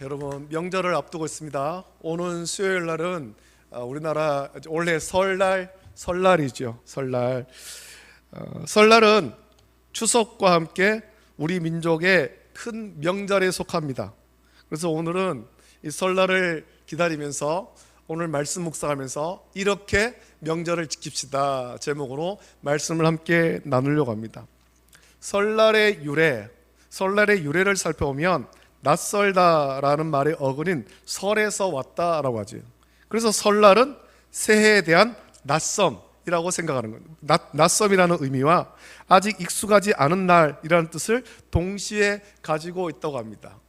여러분 명절을 앞두고 있습니다. 오는 수요일 날은 우리나라 올해 설날이죠. 설날은 추석과 함께 우리 민족의 큰 명절에 속합니다. 그래서 오늘은 이 설날을 기다리면서 오늘 말씀 묵상하면서 이렇게 명절을 지킵시다 제목으로 말씀을 함께 나누려고 합니다. 설날의 유래를 살펴보면 낯설다라는 말의 어근인 설에서 왔다라고 하죠. 그래서 설날은 새해에 대한 낯섦이라고 생각하는 거예요. 낯섦이라는 의미와 아직 익숙하지 않은 날이라는 뜻을 동시에 가지고 있다고 합니다.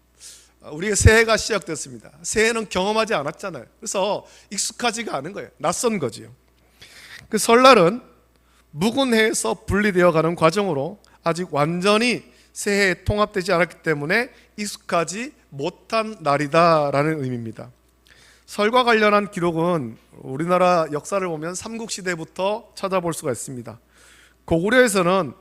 우리의 새해가 시작됐습니다. 새해는 경험하지 않았잖아요. 그래서 익숙하지가 않은 거예요. 낯선 거지요. 그 설날은 묵은 해에서 분리되어 가는 과정으로 아직 완전히 새해에 통합되지 않았기 때문에 익숙하지 못한 날이다라는 의미입니다. 설과 관련한 기록은 우리나라 역사를 보면 삼국시대부터 찾아볼 수가 있습니다. 고구려에서는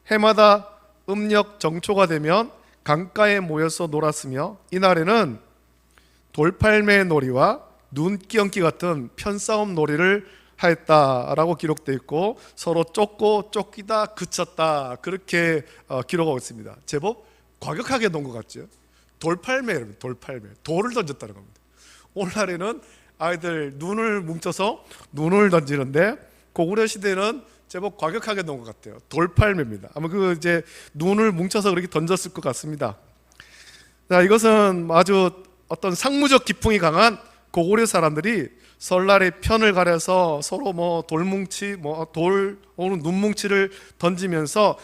해마다 음력 정초가 되면 강가에 모여서 놀았으며 이날에는 돌팔매 놀이와 눈끼얹기 같은 편싸움 놀이를 하였다라고 기록되어 있고 서로 쫓고 쫓기다 그쳤다 그렇게 기록하고 있습니다. 제법 과격하게 논 것 같죠. 돌팔매 돌을 던졌다는 겁니다. 오늘날에는 아이들 눈을 뭉쳐서 눈을 던지는데 고구려 시대는 제법 과격하게 논 것 같아요. 돌팔매입니다. 아마 이제 눈을 뭉쳐서 그렇게 던졌을 것 같습니다. 자, 이것은 아주 어떤 상무적 기풍이 강한 고구려 사람들이 설날에 편을 가려서 서로 돌뭉치, 눈뭉치를 던지면서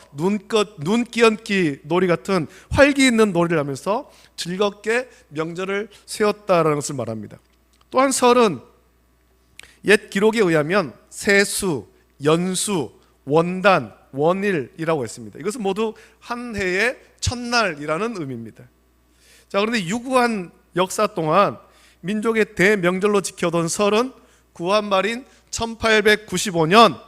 눈끼얹기 놀이 같은 활기 있는 놀이를 하면서 즐겁게 명절을 세웠다라는 것을 말합니다. 또한 설은 옛 기록에 의하면 세수, 연수, 원단, 원일이라고 했습니다. 이것은 모두 한 해의 첫날이라는 의미입니다. 자, 그런데 유구한 역사 동안 민족의 대명절로 지켜던 설은 구한 말인 1895년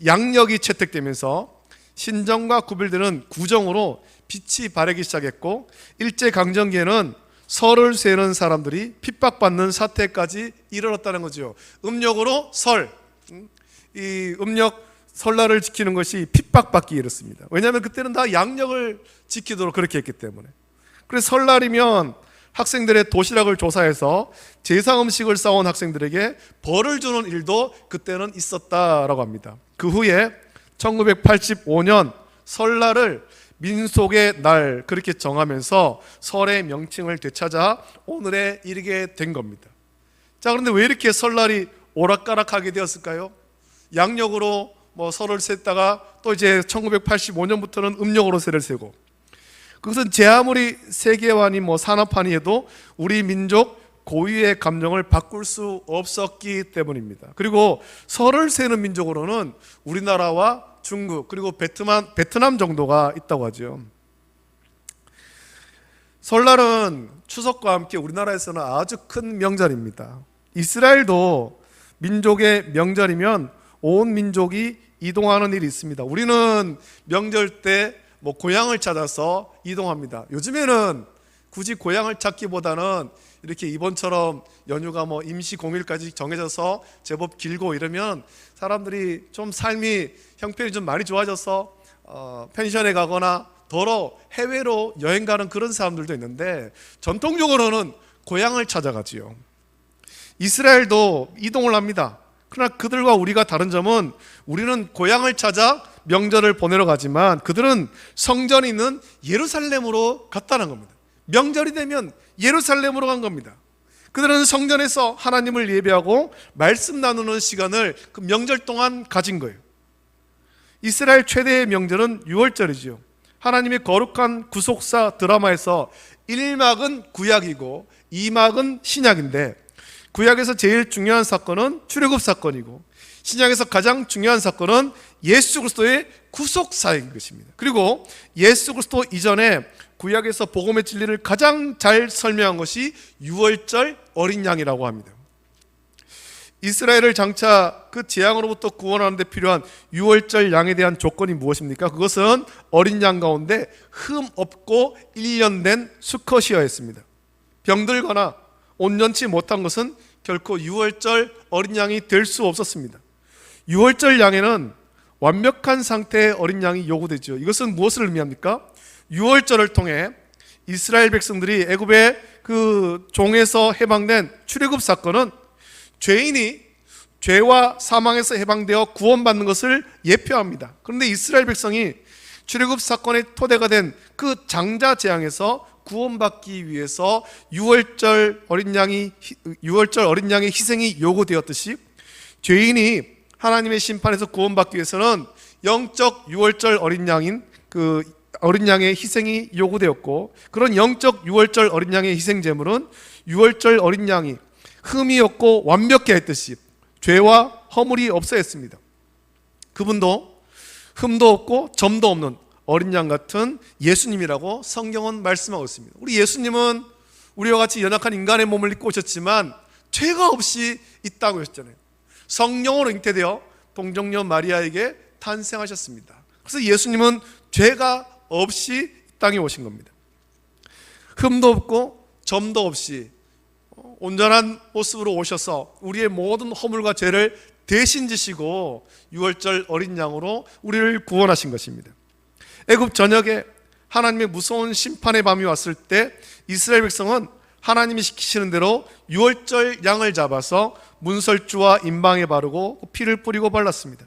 양력이 채택되면서 신정과 구별되는 구정으로 빛이 바래기 시작했고 일제강점기에는 설을 세는 사람들이 핍박받는 사태까지 이르렀다는 거죠. 음력으로 이 음력 설날을 지키는 것이 핍박받기 이렇습니다. 왜냐하면 그때는 다 양력을 지키도록 그렇게 했기 때문에. 그래서 설날이면 학생들의 도시락을 조사해서 제사 음식을 싸온 학생들에게 벌을 주는 일도 그때는 있었다라고 합니다. 그 후에 1985년 설날을 민속의 날 그렇게 정하면서 설의 명칭을 되찾아 오늘에 이르게 된 겁니다. 자, 그런데 왜 이렇게 설날이 오락가락하게 되었을까요? 양력으로 설을 셌다가 또 이제 1985년부터는 음력으로 세를 세고 그것은 제 아무리 세계관이 산업화니 해도 우리 민족 고유의 감정을 바꿀 수 없었기 때문입니다. 그리고 설을 세는 민족으로는 우리나라와 중국 그리고 베트남 정도가 있다고 하죠. 설날은 추석과 함께 우리나라에서는 아주 큰 명절입니다. 이스라엘도 민족의 명절이면 온 민족이 이동하는 일이 있습니다. 우리는 명절 때 고향을 찾아서 이동합니다. 요즘에는 굳이 고향을 찾기보다는 이렇게 이번처럼 연휴가 임시 공휴일까지 정해져서 제법 길고 이러면 사람들이 좀 삶이 형편이 좀 많이 좋아져서 펜션에 가거나 더러 해외로 여행 가는 그런 사람들도 있는데 전통적으로는 고향을 찾아가지요. 이스라엘도 이동을 합니다. 그러나 그들과 우리가 다른 점은 우리는 고향을 찾아 명절을 보내러 가지만 그들은 성전이 있는 예루살렘으로 갔다는 겁니다. 명절이 되면 예루살렘으로 간 겁니다. 그들은 성전에서 하나님을 예배하고 말씀 나누는 시간을 그 명절 동안 가진 거예요. 이스라엘 최대의 명절은 유월절이죠. 하나님의 거룩한 구속사 드라마에서 1막은 구약이고 2막은 신약인데 구약에서 제일 중요한 사건은 출애굽 사건이고 신약에서 가장 중요한 사건은 예수 그리스도의 구속사인 것입니다. 그리고 예수 그리스도 이전에 구약에서 복음의 진리를 가장 잘 설명한 것이 유월절 어린 양이라고 합니다. 이스라엘을 장차 그 재앙으로부터 구원하는 데 필요한 유월절 양에 대한 조건이 무엇입니까? 그것은 어린 양 가운데 흠 없고 1년 된 수컷이어야 했습니다. 병들거나 온전치 못한 것은 결코 유월절 어린 양이 될 수 없었습니다. 유월절 양에는 완벽한 상태의 어린 양이 요구되죠. 이것은 무엇을 의미합니까? 유월절을 통해 이스라엘 백성들이 애굽의 그 종에서 해방된 출애굽 사건은 죄인이 죄와 사망에서 해방되어 구원받는 것을 예표합니다. 그런데 이스라엘 백성이 출애굽 사건의 토대가 된 그 장자 재앙에서 구원받기 위해서 유월절 어린 양의 희생이 요구되었듯이 죄인이 하나님의 심판에서 구원받기 위해서는 영적 유월절 어린 양인 그 어린 양의 희생이 요구되었고, 그런 영적 유월절 어린 양의 희생 제물은 유월절 어린 양이 흠이 없고 완벽해 했듯이 죄와 허물이 없어 했습니다. 그분도 흠도 없고 점도 없는 어린 양 같은 예수님이라고 성경은 말씀하고 있습니다. 우리 예수님은 우리와 같이 연약한 인간의 몸을 입고 오셨지만 죄가 없이 이 땅에 오셨잖아요. 성령으로 잉태되어 동정녀 마리아에게 탄생하셨습니다. 그래서 예수님은 죄가 없이 이 땅에 오신 겁니다. 흠도 없고 점도 없이 온전한 모습으로 오셔서 우리의 모든 허물과 죄를 대신 지시고 유월절 어린 양으로 우리를 구원하신 것입니다. 애굽 전역에 하나님의 무서운 심판의 밤이 왔을 때 이스라엘 백성은 하나님이 시키시는 대로 유월절 양을 잡아서 문설주와 임방에 바르고 피를 뿌리고 발랐습니다.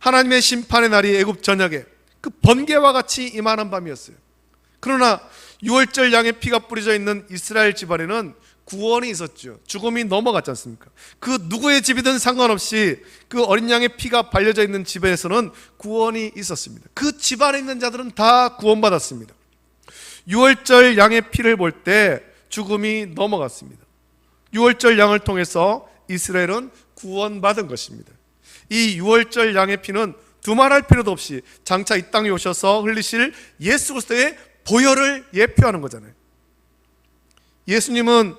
하나님의 심판의 날이 애굽 전역에 그 번개와 같이 임하는 밤이었어요. 그러나 유월절 양의 피가 뿌려져 있는 이스라엘 집안에는 구원이 있었죠. 죽음이 넘어갔지 않습니까? 그 누구의 집이든 상관없이 그 어린 양의 피가 발려져 있는 집에서는 구원이 있었습니다. 그 집안에 있는 자들은 다 구원받았습니다. 유월절 양의 피를 볼 때 죽음이 넘어갔습니다. 유월절 양을 통해서 이스라엘은 구원받은 것입니다. 이 유월절 양의 피는 두말할 필요도 없이 장차 이 땅에 오셔서 흘리실 예수 그리스도의 보혈을 예표하는 거잖아요. 예수님은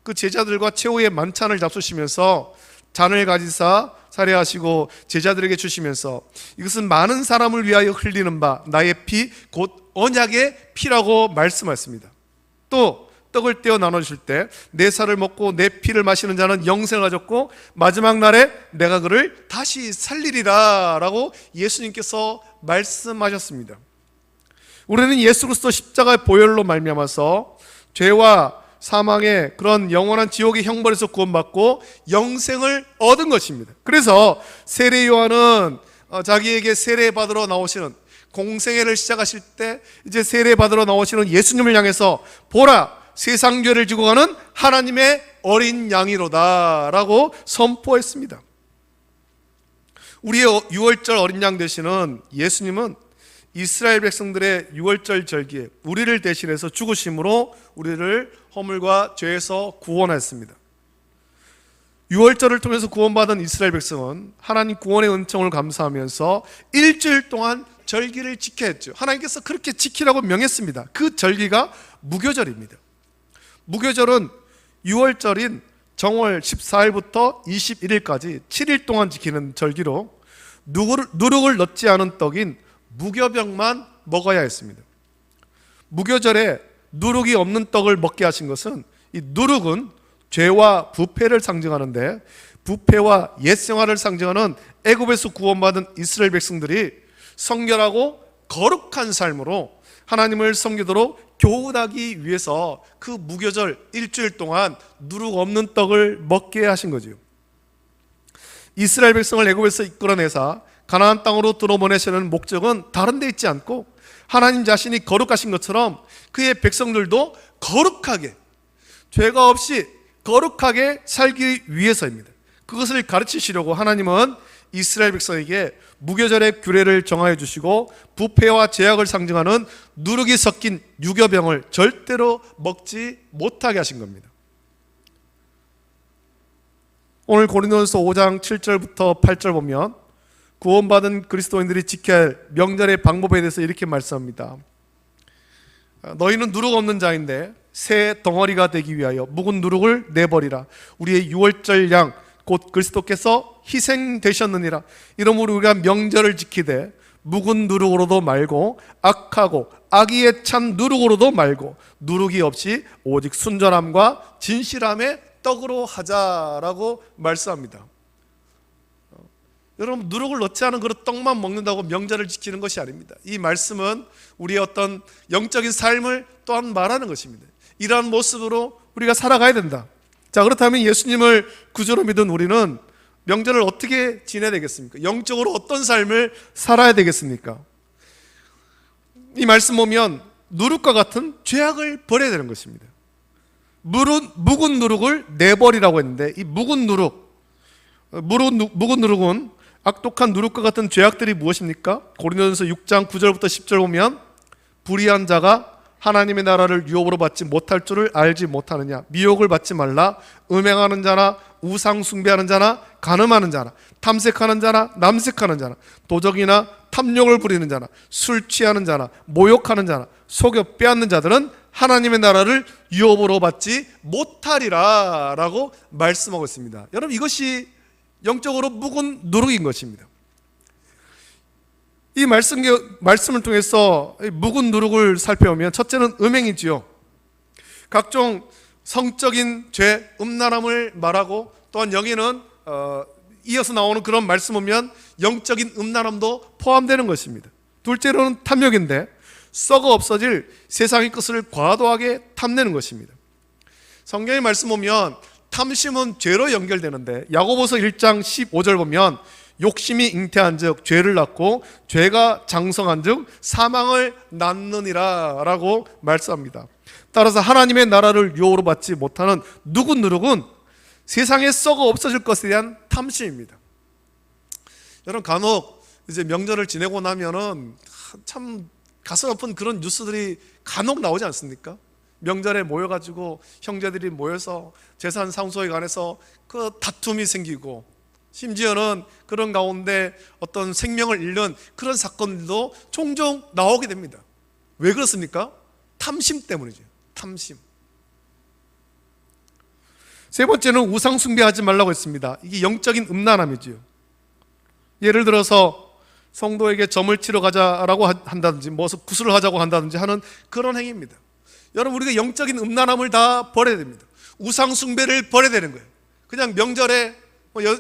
그 제자들과 최후의 만찬을 잡수시면서 잔을 가지사 살해하시고 제자들에게 주시면서 이것은 많은 사람을 위하여 흘리는 바 나의 피 곧 언약의 피라고 말씀하셨습니다. 또 떡을 떼어 나눠주실 때 내 살을 먹고 내 피를 마시는 자는 영생을 가졌고 마지막 날에 내가 그를 다시 살리리라 라고 예수님께서 말씀하셨습니다. 우리는 예수 그리스도 십자가의 보혈로 말미암아서 죄와 사망의 그런 영원한 지옥의 형벌에서 구원받고 영생을 얻은 것입니다. 그래서 세례 요한은 자기에게 세례 받으러 나오시는 공생애를 시작하실 때 이제 세례 받으러 나오시는 예수님을 향해서 보라 세상 죄를 지고 가는 하나님의 어린 양이로다 라고 선포했습니다. 우리의 유월절 어린 양 되시는 예수님은 이스라엘 백성들의 유월절 절기에 우리를 대신해서 죽으심으로 우리를 허물과 죄에서 구원하였습니다. 유월절을 통해서 구원받은 이스라엘 백성은 하나님 구원의 은총을 감사하면서 일주일 동안 절기를 지켜야 했죠. 하나님께서 그렇게 지키라고 명했습니다. 그 절기가 무교절입니다. 무교절은 유월절인 정월 14일부터 21일까지 7일 동안 지키는 절기로 누룩을 넣지 않은 떡인 무교병만 먹어야 했습니다. 무교절에 누룩이 없는 떡을 먹게 하신 것은 이 누룩은 죄와 부패를 상징하는데 부패와 옛생활을 상징하는 애굽에서 구원받은 이스라엘 백성들이 성결하고 거룩한 삶으로 하나님을 섬기도록 교훈하기 위해서 그 무교절 일주일 동안 누룩 없는 떡을 먹게 하신 거죠. 이스라엘 백성을 애굽에서 이끌어내사 가나안 땅으로 들어보내시는 목적은 다른 데 있지 않고 하나님 자신이 거룩하신 것처럼 그의 백성들도 거룩하게 죄가 없이 거룩하게 살기 위해서입니다. 그것을 가르치시려고 하나님은 이스라엘 백성에게 무교절의 규례를 정하여 주시고 부패와 죄악을 상징하는 누룩이 섞인 유교병을 절대로 먹지 못하게 하신 겁니다. 오늘 고린도전서 5장 7절부터 8절 보면 구원받은 그리스도인들이 지켜야 할 명절의 방법에 대해서 이렇게 말씀합니다. 너희는 누룩 없는 자인데 새 덩어리가 되기 위하여 묵은 누룩을 내버리라. 우리의 유월절 양 곧 그리스도께서 희생되셨느니라. 이러므로 우리가 명절을 지키되 묵은 누룩으로도 말고 악하고 악의에 찬 누룩으로도 말고 누룩이 없이 오직 순전함과 진실함의 떡으로 하자라고 말씀합니다. 여러분, 누룩을 넣지 않은 그런 떡만 먹는다고 명절을 지키는 것이 아닙니다. 이 말씀은 우리의 어떤 영적인 삶을 또한 말하는 것입니다. 이러한 모습으로 우리가 살아가야 된다. 자, 그렇다면 예수님을 구주로 믿은 우리는 명절을 어떻게 지내야 되겠습니까? 영적으로 어떤 삶을 살아야 되겠습니까? 이 말씀 보면 누룩과 같은 죄악을 버려야 되는 것입니다. 묵은 누룩을 내버리라고 했는데, 이 묵은 누룩은 악독한 누룩과 같은 죄악들이 무엇입니까? 고린도전서 6장 9절부터 10절 보면 불의한 자가 하나님의 나라를 유업으로 받지 못할 줄을 알지 못하느냐, 미혹을 받지 말라. 음행하는 자나 우상 숭배하는 자나 간음하는 자나 탐색하는 자나 남색하는 자나 도적이나 탐욕을 부리는 자나 술 취하는 자나 모욕하는 자나 속여 빼앗는 자들은 하나님의 나라를 유업으로 받지 못하리라 라고 말씀하고 있습니다. 여러분, 이것이 영적으로 묵은 누룩인 것입니다. 이 말씀을 통해서 묵은 누룩을 살펴보면 첫째는 음행이지요. 각종 성적인 죄, 음란함을 말하고, 또한 여기는 이어서 나오는 그런 말씀 보면 영적인 음란함도 포함되는 것입니다. 둘째로는 탐욕인데, 썩어 없어질 세상의 것을 과도하게 탐내는 것입니다. 성경의 말씀 보면 탐심은 죄로 연결되는데, 야고보서 1장 15절 보면 욕심이 잉태한 즉 죄를 낳고 죄가 장성한 즉 사망을 낳느니라 라고 말씀합니다. 따라서 하나님의 나라를 유업으로 받지 못하는 누룩은 세상에 썩어 없어질 것에 대한 탐심입니다. 여러분, 간혹 이제 명절을 지내고 나면은 참 가슴 아픈 그런 뉴스들이 간혹 나오지 않습니까? 명절에 모여가지고 형제들이 모여서 재산 상속에 관해서 그 다툼이 생기고, 심지어는 그런 가운데 어떤 생명을 잃는 그런 사건도 종종 나오게 됩니다. 왜 그렇습니까? 탐심 때문이죠. 탐심. 세 번째는 우상 숭배하지 말라고 했습니다. 이게 영적인 음란함이지요. 예를 들어서 성도에게 점을 치러 가자라고 한다든지, 무슨 구슬을 하자고 한다든지 하는 그런 행위입니다. 여러분, 우리가 영적인 음란함을 다 버려야 됩니다. 우상 숭배를 버려야 되는 거예요. 그냥 명절에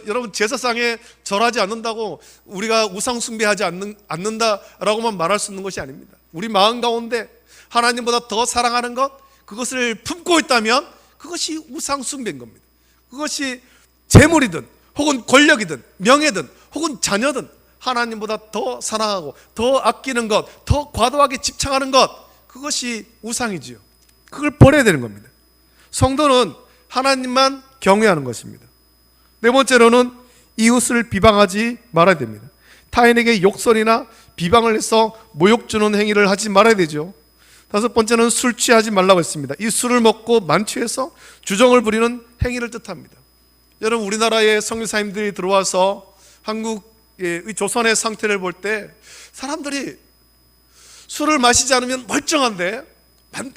여러분, 제사상에 절하지 않는다고 우리가 우상 숭배하지 않는다라고만 말할 수 있는 것이 아닙니다. 우리 마음 가운데 하나님보다 더 사랑하는 것, 그것을 품고 있다면 그것이 우상 숭배인 겁니다. 그것이 재물이든 혹은 권력이든 명예든 혹은 자녀든 하나님보다 더 사랑하고 더 아끼는 것, 더 과도하게 집착하는 것, 그것이 우상이지요. 그걸 버려야 되는 겁니다. 성도는 하나님만 경외하는 것입니다. 네 번째로는 이웃을 비방하지 말아야 됩니다. 타인에게 욕설이나 비방을 해서 모욕 주는 행위를 하지 말아야 되죠. 다섯 번째는 술 취하지 말라고 했습니다. 이 술을 먹고 만취해서 주정을 부리는 행위를 뜻합니다. 여러분, 우리나라의 선교사님들이 들어와서 한국의 조선의 상태를 볼 때 사람들이 술을 마시지 않으면 멀쩡한데,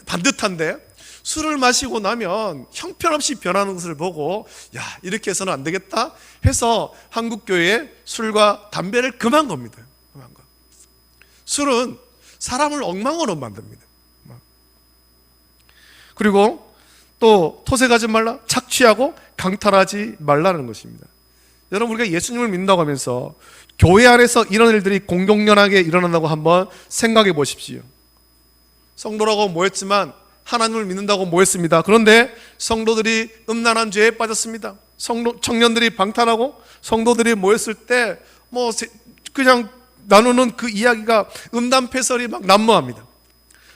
반듯한데, 술을 마시고 나면 형편없이 변하는 것을 보고, 야, 이렇게 해서는 안 되겠다 해서 한국교회에 술과 담배를 금한 겁니다. 금한 거. 술은 사람을 엉망으로 만듭니다. 그리고 또 토색하지 말라, 착취하고 강탈하지 말라는 것입니다. 여러분, 우리가 예수님을 믿는다고 하면서 교회 안에서 이런 일들이 공공연하게 일어난다고 한번 생각해 보십시오. 성도라고 모였지만 하나님을 믿는다고 모였습니다. 그런데 성도들이 음란한 죄에 빠졌습니다. 청년들이 방탄하고 성도들이 모였을 때 그냥 나누는 그 이야기가 음담패설이 막 난무합니다.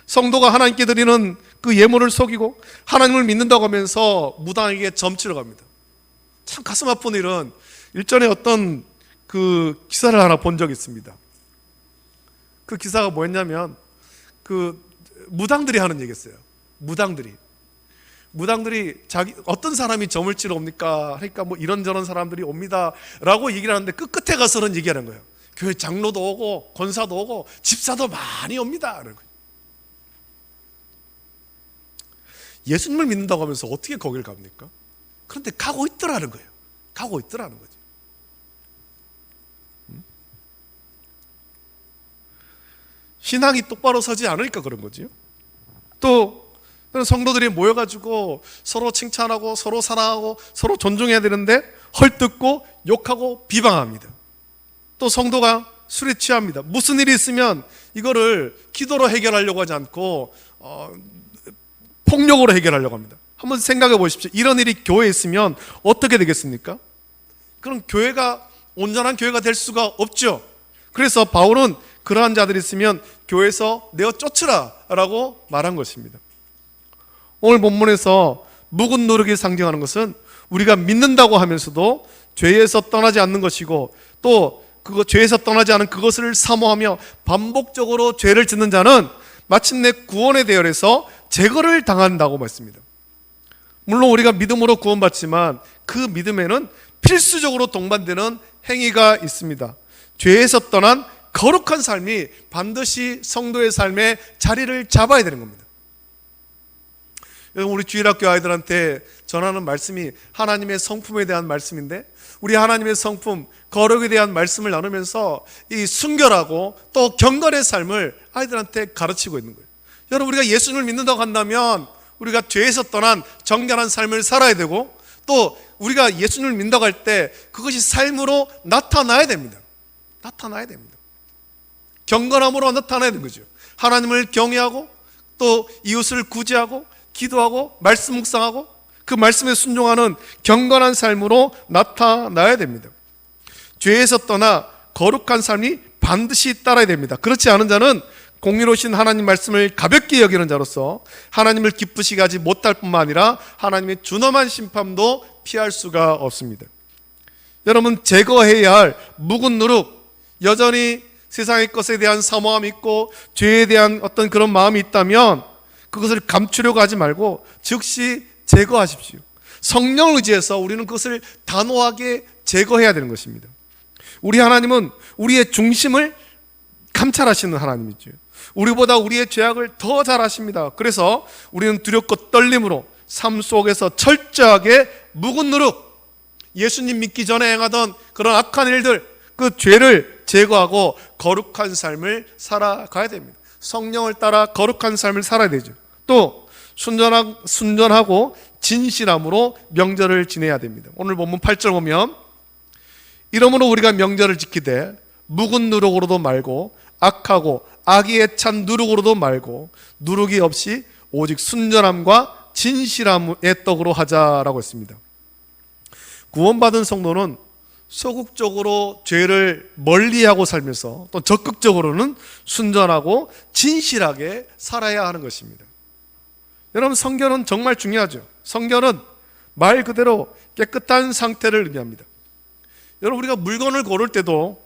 성도가 하나님께 드리는 그 예물을 속이고 하나님을 믿는다고 하면서 무당에게 점치러 갑니다. 참 가슴 아픈 일은, 일전에 어떤 그 기사를 하나 본 적이 있습니다. 그 기사가 뭐였냐면, 그 무당들이 하는 얘기였어요. 무당들이 어떤 사람이 점을 치러 옵니까? 그러니까 뭐 이런저런 사람들이 옵니다 라고 얘기를 하는데, 그 끝에 가서는 얘기하는 거예요. 교회 장로도 오고 권사도 오고 집사도 많이 옵니다. 예수님을 믿는다고 하면서 어떻게 거길 갑니까? 그런데 가고 있더라는 거예요. 가고 있더라는 거죠. 신앙이 똑바로 서지 않으니까 그런 거지요. 또 성도들이 모여가지고 서로 칭찬하고 서로 사랑하고 서로 존중해야 되는데 헐뜯고 욕하고 비방합니다. 또 성도가 술에 취합니다. 무슨 일이 있으면 이거를 기도로 해결하려고 하지 않고 폭력으로 해결하려고 합니다. 한번 생각해 보십시오. 이런 일이 교회에 있으면 어떻게 되겠습니까? 그럼 교회가 온전한 교회가 될 수가 없죠. 그래서 바울은 그러한 자들이 있으면 교회에서 내어 쫓으라 라고 말한 것입니다. 오늘 본문에서 묵은 누룩이 상징하는 것은 우리가 믿는다고 하면서도 죄에서 떠나지 않는 것이고, 또 그거 죄에서 떠나지 않은 그것을 사모하며 반복적으로 죄를 짓는 자는 마침내 구원의 대열에서 제거를 당한다고 말씀입니다. 물론 우리가 믿음으로 구원받지만 그 믿음에는 필수적으로 동반되는 행위가 있습니다. 죄에서 떠난 거룩한 삶이 반드시 성도의 삶에 자리를 잡아야 되는 겁니다. 우리 주일학교 아이들한테 전하는 말씀이 하나님의 성품에 대한 말씀인데, 우리 하나님의 성품, 거룩에 대한 말씀을 나누면서 이 순결하고 또 경건의 삶을 아이들한테 가르치고 있는 거예요. 여러분, 우리가 예수님을 믿는다고 한다면 우리가 죄에서 떠난 정결한 삶을 살아야 되고, 또 우리가 예수님을 믿는다고 할 때 그것이 삶으로 나타나야 됩니다. 나타나야 됩니다. 경건함으로 나타나야 되는 거죠. 하나님을 경외하고 또 이웃을 구제하고 기도하고 말씀 묵상하고 그 말씀에 순종하는 경건한 삶으로 나타나야 됩니다. 죄에서 떠나 거룩한 삶이 반드시 따라야 됩니다. 그렇지 않은 자는 공의로우신 하나님 말씀을 가볍게 여기는 자로서 하나님을 기쁘시게 하지 못할 뿐만 아니라 하나님의 준엄한 심판도 피할 수가 없습니다. 여러분, 제거해야 할 묵은 누룩, 여전히 세상의 것에 대한 사모함이 있고 죄에 대한 어떤 그런 마음이 있다면 그것을 감추려고 하지 말고 즉시 제거하십시오. 성령을 의지해서 우리는 그것을 단호하게 제거해야 되는 것입니다. 우리 하나님은 우리의 중심을 감찰하시는 하나님이죠. 우리보다 우리의 죄악을 더 잘 아십니다. 그래서 우리는 두렵고 떨림으로 삶 속에서 철저하게 묵은 누룩, 예수님 믿기 전에 행하던 그런 악한 일들, 그 죄를 제거하고 거룩한 삶을 살아가야 됩니다. 성령을 따라 거룩한 삶을 살아야 되죠. 또 순전하고 진실함으로 명절을 지내야 됩니다. 오늘 본문 8절 보면, 이러므로 우리가 명절을 지키되 묵은 누룩으로도 말고 악하고 악의에 찬 누룩으로도 말고 누룩이 없이 오직 순전함과 진실함의 떡으로 하자라고 했습니다. 구원받은 성도는 소극적으로 죄를 멀리하고 살면서 또 적극적으로는 순전하고 진실하게 살아야 하는 것입니다. 여러분, 성결은 정말 중요하죠. 성결은 말 그대로 깨끗한 상태를 의미합니다. 여러분, 우리가 물건을 고를 때도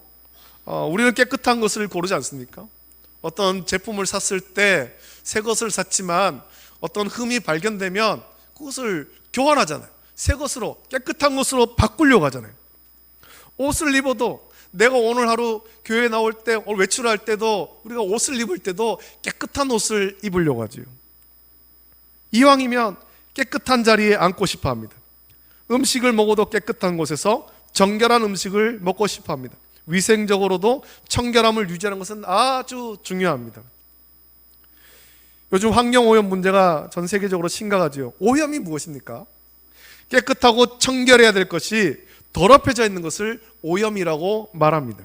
우리는 깨끗한 것을 고르지 않습니까? 어떤 제품을 샀을 때 새 것을 샀지만 어떤 흠이 발견되면 그것을 교환하잖아요. 새 것으로, 깨끗한 것으로 바꾸려고 하잖아요. 옷을 입어도 내가 오늘 하루 교회에 나올 때, 오늘 외출할 때도, 우리가 옷을 입을 때도 깨끗한 옷을 입으려고 하지요. 이왕이면 깨끗한 자리에 앉고 싶어 합니다. 음식을 먹어도 깨끗한 곳에서 정결한 음식을 먹고 싶어 합니다. 위생적으로도 청결함을 유지하는 것은 아주 중요합니다. 요즘 환경오염 문제가 전 세계적으로 심각하지요. 오염이 무엇입니까? 깨끗하고 청결해야 될 것이 더럽혀져 있는 것을 오염이라고 말합니다.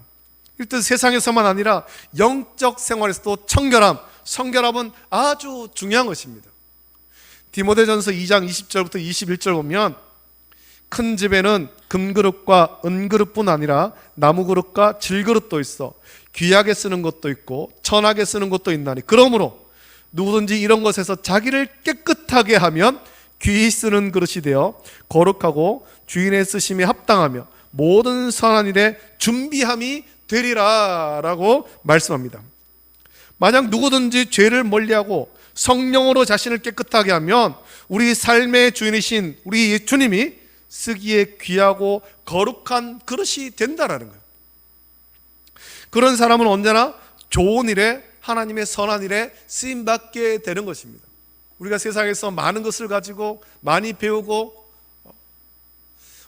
일단 세상에서만 아니라 영적 생활에서도 청결함, 성결함은 아주 중요한 것입니다. 디모데전서 2장 20절부터 21절 보면, 큰 집에는 금그릇과 은그릇뿐 아니라 나무그릇과 질그릇도 있어 귀하게 쓰는 것도 있고 천하게 쓰는 것도 있나니, 그러므로 누구든지 이런 것에서 자기를 깨끗하게 하면 귀히 쓰는 그릇이 되어 거룩하고 주인의 쓰심에 합당하며 모든 선한 일에 준비함이 되리라 라고 말씀합니다. 만약 누구든지 죄를 멀리하고 성령으로 자신을 깨끗하게 하면 우리 삶의 주인이신 우리 주님이 쓰기에 귀하고 거룩한 그릇이 된다라는 거예요. 그런 사람은 언제나 좋은 일에, 하나님의 선한 일에 쓰임받게 되는 것입니다. 우리가 세상에서 많은 것을 가지고 많이 배우고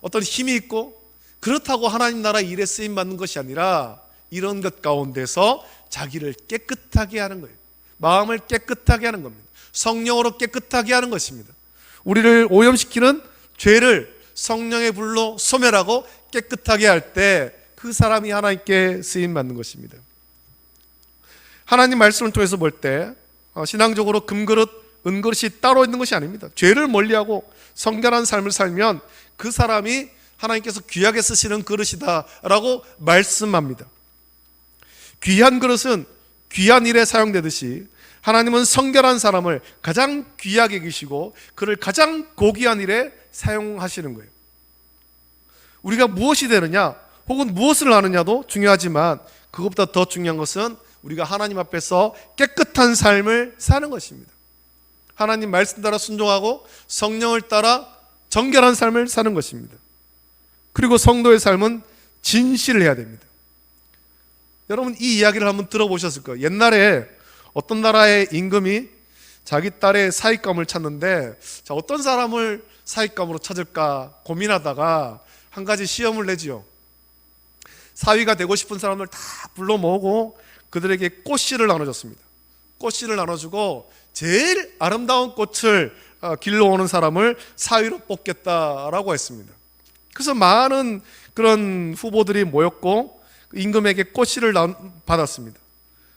어떤 힘이 있고 그렇다고 하나님 나라 일에 쓰임받는 것이 아니라, 이런 것 가운데서 자기를 깨끗하게 하는 거예요. 마음을 깨끗하게 하는 겁니다. 성령으로 깨끗하게 하는 것입니다. 우리를 오염시키는 죄를 성령의 불로 소멸하고 깨끗하게 할 때 그 사람이 하나님께 쓰임받는 것입니다. 하나님 말씀을 통해서 볼 때 신앙적으로 금그릇, 은그릇이 따로 있는 것이 아닙니다. 죄를 멀리하고 성결한 삶을 살면 그 사람이 하나님께서 귀하게 쓰시는 그릇이다 라고 말씀합니다. 귀한 그릇은 귀한 일에 사용되듯이 하나님은 성결한 사람을 가장 귀하게 여기시고 그를 가장 고귀한 일에 사용하시는 거예요. 우리가 무엇이 되느냐 혹은 무엇을 하느냐도 중요하지만 그것보다 더 중요한 것은 우리가 하나님 앞에서 깨끗한 삶을 사는 것입니다. 하나님 말씀 따라 순종하고 성령을 따라 정결한 삶을 사는 것입니다. 그리고 성도의 삶은 진실을 해야 됩니다. 여러분 이 이야기를 한번 들어보셨을 거예요. 옛날에 어떤 나라의 임금이 자기 딸의 사윗감을 찾는데 어떤 사람을 사윗감으로 찾을까 고민하다가 한 가지 시험을 내지요. 사위가 되고 싶은 사람들 다 불러 모으고 그들에게 꽃씨를 나눠줬습니다. 꽃씨를 나눠주고 제일 아름다운 꽃을 길러오는 사람을 사위로 뽑겠다라고 했습니다. 그래서 많은 그런 후보들이 모였고 임금에게 꽃씨를 받았습니다.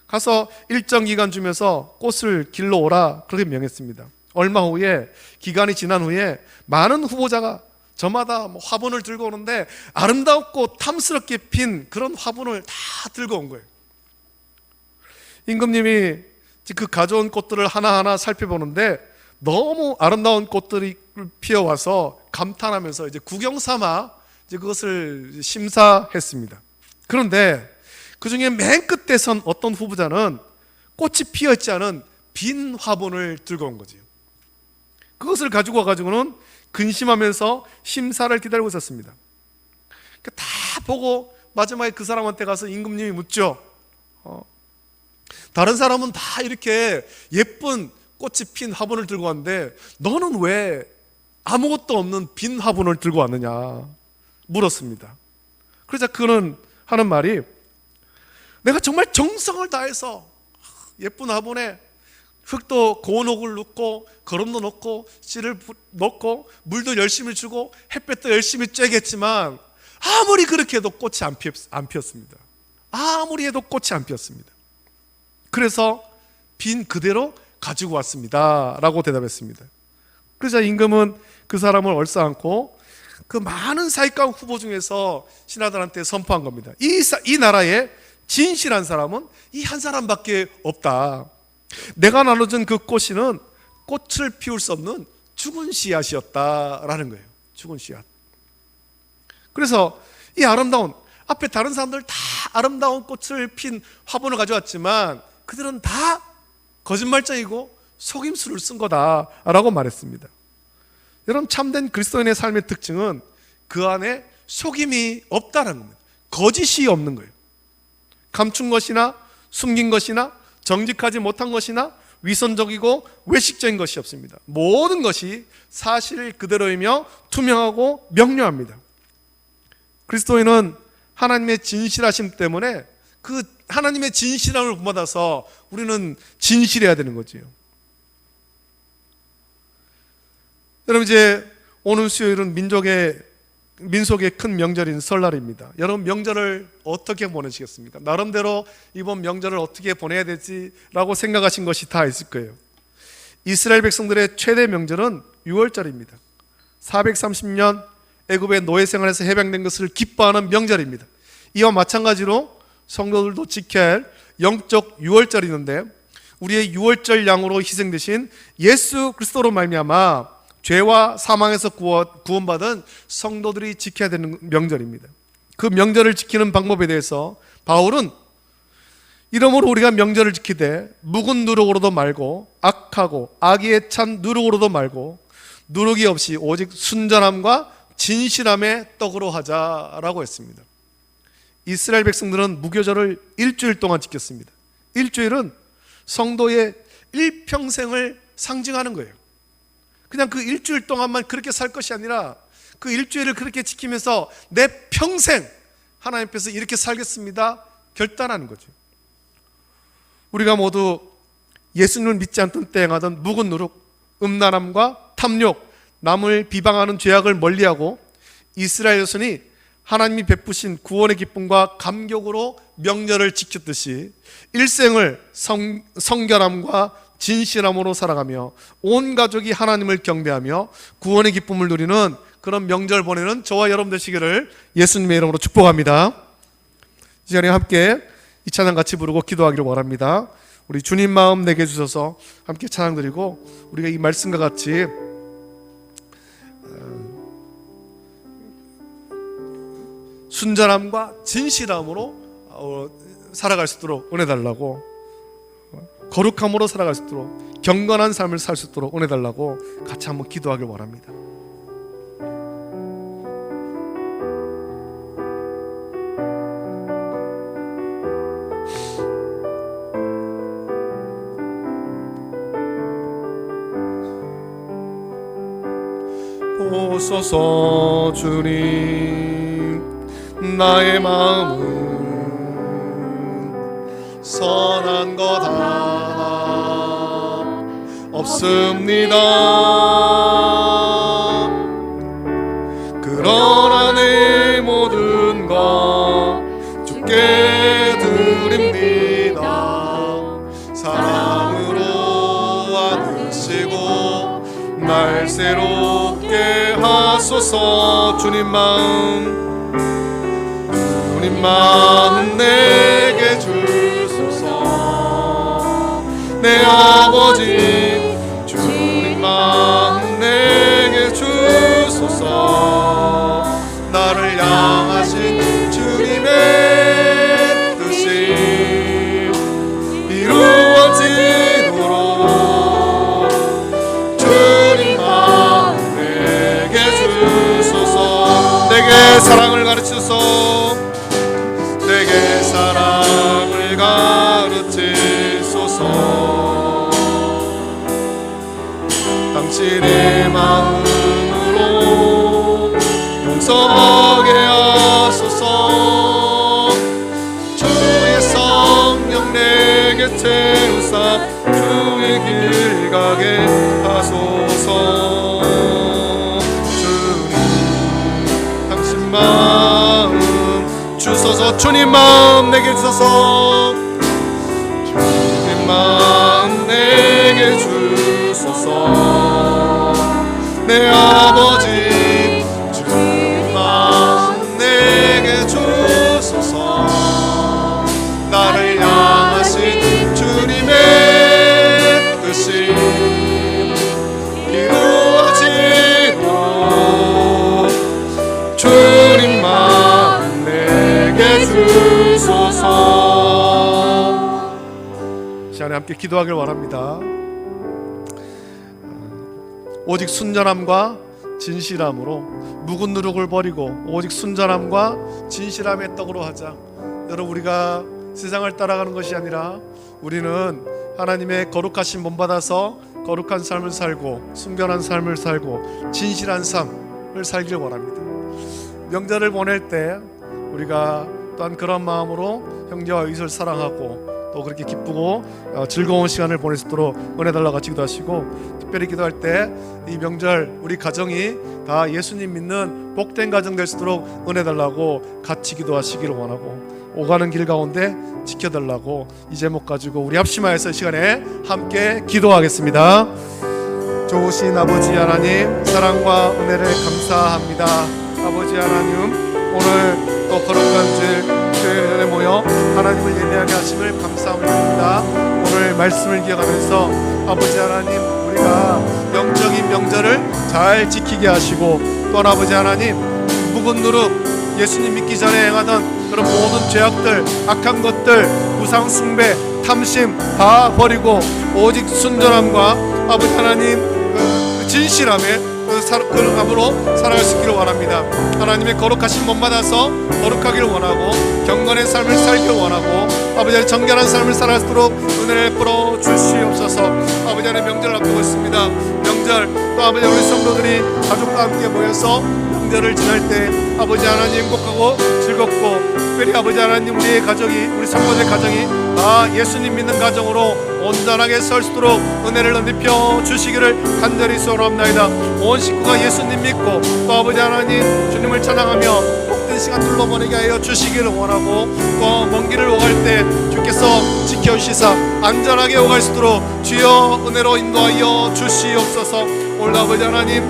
가서 일정 기간 주면서 꽃을 길러오라 그렇게 명했습니다. 얼마 후에 기간이 지난 후에 많은 후보자가 저마다 화분을 들고 오는데 아름답고 탐스럽게 핀 그런 화분을 다 들고 온 거예요. 임금님이 그 가져온 꽃들을 하나하나 살펴보는데 너무 아름다운 꽃들이 피어와서 감탄하면서 이제 구경 삼아 이제 그것을 심사했습니다. 그런데 그 중에 맨 끝에 선 어떤 후보자는 꽃이 피어있지 않은 빈 화분을 들고 온 거지요. 그것을 가지고 와가지고는 근심하면서 심사를 기다리고 있었습니다. 다 보고 마지막에 그 사람한테 가서 임금님이 묻죠. 다른 사람은 다 이렇게 예쁜 꽃이 핀 화분을 들고 왔는데 너는 왜 아무것도 없는 빈 화분을 들고 왔느냐 물었습니다. 그러자 그는 하는 말이 내가 정말 정성을 다해서 예쁜 화분에 흙도 고운 흙을 넣고 거름도 넣고 씨를 넣고 물도 열심히 주고 햇볕도 열심히 쬐겠지만 아무리 그렇게 해도 꽃이 안 피었습니다. 아무리 해도 꽃이 안 피었습니다. 그래서 빈 그대로 가지고 왔습니다 라고 대답했습니다. 그래서 임금은 그 사람을 얼싸안고 그 많은 사익감 후보 중에서 신하들한테 선포한 겁니다. 이 나라에 진실한 사람은 이 한 사람밖에 없다. 내가 나눠준 그 꽃씨는 꽃을 피울 수 없는 죽은 씨앗이었다라는 거예요. 죽은 씨앗. 그래서 이 아름다운 앞에 다른 사람들 다 아름다운 꽃을 핀 화분을 가져왔지만 그들은 다 거짓말쟁이고 속임수를 쓴 거다라고 말했습니다. 여러분 참된 그리스도인의 삶의 특징은 그 안에 속임이 없다는 겁니다. 거짓이 없는 거예요. 감춘 것이나 숨긴 것이나 정직하지 못한 것이나 위선적이고 외식적인 것이 없습니다. 모든 것이 사실 그대로이며 투명하고 명료합니다. 그리스도인은 하나님의 진실하심 때문에 그 하나님의 진실함을 본받아서 우리는 진실해야 되는 거지요. 여러분 이제 오는 수요일은 민속의 큰 명절인 설날입니다. 여러분 명절을 어떻게 보내시겠습니까? 나름대로 이번 명절을 어떻게 보내야 되지라고 생각하신 것이 다 있을 거예요. 이스라엘 백성들의 최대 명절은 6월절입니다. 430년 애굽의 노예 생활에서 해방된 것을 기뻐하는 명절입니다. 이와 마찬가지로 성도들도 지켜야 할 영적 6월절이 있는데 우리의 6월절 양으로 희생되신 예수 그리스도로 말미암아 죄와 사망에서 구원받은 성도들이 지켜야 되는 명절입니다. 그 명절을 지키는 방법에 대해서 바울은 이러므로 우리가 명절을 지키되 묵은 누룩으로도 말고 악하고 악의에 찬 누룩으로도 말고 누룩이 없이 오직 순전함과 진실함의 떡으로 하자라고 했습니다. 이스라엘 백성들은 무교절을 일주일 동안 지켰습니다. 일주일은 성도의 일평생을 상징하는 거예요. 그냥 그 일주일 동안만 그렇게 살 것이 아니라 그 일주일을 그렇게 지키면서 내 평생 하나님 앞에서 이렇게 살겠습니다 결단하는 거죠. 우리가 모두 예수님을 믿지 않던 때에 행하던 묵은 누룩, 음란함과 탐욕, 남을 비방하는 죄악을 멀리하고 이스라엘 자손이 하나님이 베푸신 구원의 기쁨과 감격으로 명절을 지켰듯이 일생을 성결함과 진실함으로 살아가며 온 가족이 하나님을 경배하며 구원의 기쁨을 누리는 그런 명절 보내는 저와 여러분 되시기를 예수님의 이름으로 축복합니다. 이 시간에 함께 이 찬양 같이 부르고 기도하기를 원합니다. 우리 주님 마음 내게 주셔서 함께 찬양 드리고 우리가 이 말씀과 같이 순전함과 진실함으로 살아갈 수 있도록 은혜 달라고, 거룩함으로 살아갈 수 있도록, 경건한 삶을 살 수 있도록 은혜 달라고 같이 한번 기도하길 원합니다. 보소서 주님, 나의 마음은 선한 것 하나 없습니다. 그러나 내 모든 것 주께 드립니다. 사랑으로 안으시고 날 새롭게 하소서. 주님 마음 내게 주소서. 내 아버지 주님 마음 내게 주소서. 나를 향하신 주님의 뜻이 이루어지도록 주님 마음 내게 주소서. 내게 사랑을 가르치소서. 내게 사랑을 가르치소서. 당신의 마음으로 용서하게 하소서. 주의 성령 내게 채우사 주의 길 가게 하소서. 주님 당신 마음 주소서. 주님 마음 내게 주소서. 주님 마음 내게 주소서. 내 아버지 주님 마음 내게 주소서. 나를 향하신 주님의 뜻이 이루어지도록 주님 마음 내게 주소서. 시간에 함께 기도하길 원합니다. 오직 순전함과 진실함으로 묵은 누룩을 버리고 오직 순전함과 진실함의 떡으로 하자. 여러분, 우리가 세상을 따라가는 것이 아니라 우리는 하나님의 거룩하신 몸 받아서 거룩한 삶을 살고 순결한 삶을 살고 진실한 삶을 살기를 원합니다. 명절을 보낼 때 우리가 또한 그런 마음으로 형제와 의를 사랑하고 또 그렇게 기쁘고 즐거운 시간을 보낼 수 있도록 은혜 달라고 같이 기도하시고, 특별히 기도할 때 이 명절 우리 가정이 다 예수님 믿는 복된 가정 될 수 있도록 은혜 달라고 같이 기도하시기를 원하고, 오가는 길 가운데 지켜달라고 이 제목 가지고 우리 합심하여서 시간에 함께 기도하겠습니다. 좋으신 아버지 하나님, 사랑과 은혜를 감사합니다. 아버지 하나님, 오늘 또 거룩한 주일에 모여 하나님을 예배하게 하심을 감사함을 드립니다. 오늘 말씀을 기억하면서 아버지 하나님, 우리가 영적인 명절을 잘 지키게 하시고, 또한 아버지 하나님, 묵은 누룩 예수님 믿기 전에 행하던 그런 모든 죄악들, 악한 것들, 우상 숭배, 탐심 다 버리고 오직 순전함과 아버지 하나님 진실함에 거룩함으로 살아갈 수 있기를 원합니다. 하나님의 거룩하신 몸 받아서 거룩하기를 원하고 경건의 삶을 살기를 원하고 아버지의 정결한 삶을 살아갈 수 있도록 은혜를 베풀어 주시옵소서. 아버지 하나님, 명절을 앞두고 있습니다. 명절 또 아버지 우리 성도들이 가족과 함께 모여서 명절을 지날 때 아버지 하나님 행복하고 즐겁고 특별히 아버지 하나님 우리의 가정이 우리 성도들 가정이 다 예수님 믿는 가정으로 온전하게 설 수 있도록 은혜를 넓혀 주시기를 간절히 소원합니다. 온 식구가 예수님 믿고 또 아버지 하나님 주님을 찬양하며 복된 시간 둘러보내게 하여 주시기를 원하고 또 먼 길을 오갈 때 주께서 지켜주시사 안전하게 오갈 수 있도록 주여 은혜로 인도하여 주시옵소서. 오늘 아버지 하나님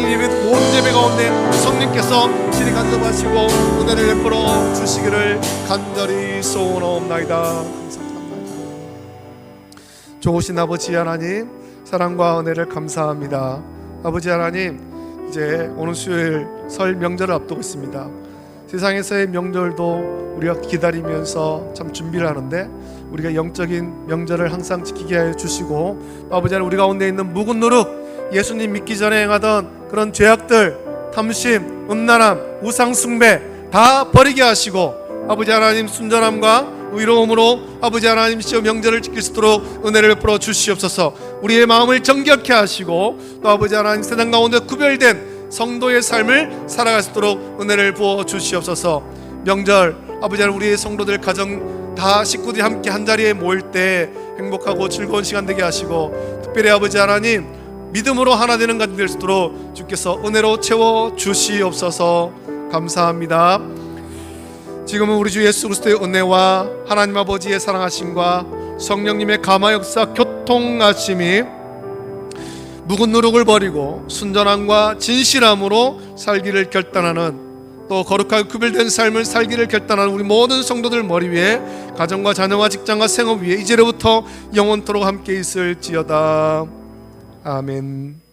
예배 모든 예배 가운데 성령께서 친히 간섭하시고 은혜를 베풀어 주시기를 간절히 소원하옵나이다. 감사합니다. 좋으신 아버지 하나님 사랑과 은혜를 감사합니다. 아버지 하나님 이제 오늘 수요일 설 명절을 앞두고 있습니다. 세상에서의 명절도 우리가 기다리면서 참 준비를 하는데 우리가 영적인 명절을 항상 지키게 하여 주시고 아버지 하나님 우리 가운데 있는 묵은 누룩 예수님 믿기 전에 행하던 그런 죄악들 탐심, 음란함, 우상숭배 다 버리게 하시고 아버지 하나님 순전함과 의로움으로 아버지 하나님 시여 명절을 지킬 수 있도록 은혜를 베풀어 주시옵소서. 우리의 마음을 정결케 하시고 또 아버지 하나님 세상 가운데 구별된 성도의 삶을 살아갈 수 있도록 은혜를 부어 주시옵소서. 명절 아버지 하나님 우리의 성도들 가정 다 식구들이 함께 한자리에 모일 때 행복하고 즐거운 시간 되게 하시고 특별히 아버지 하나님 믿음으로 하나 되는 가정 될 수 있도록 주께서 은혜로 채워 주시옵소서. 감사합니다. 지금은 우리 주 예수 그리스도의 은혜와 하나님 아버지의 사랑하심과 성령님의 감화 역사 교통하심이 묵은 누룩을 버리고 순전함과 진실함으로 살기를 결단하는 또 거룩하게 구별된 삶을 살기를 결단하는 우리 모든 성도들 머리 위에 가정과 자녀와 직장과 생업 위에 이제로부터 영원토록 함께 있을지어다. 아멘.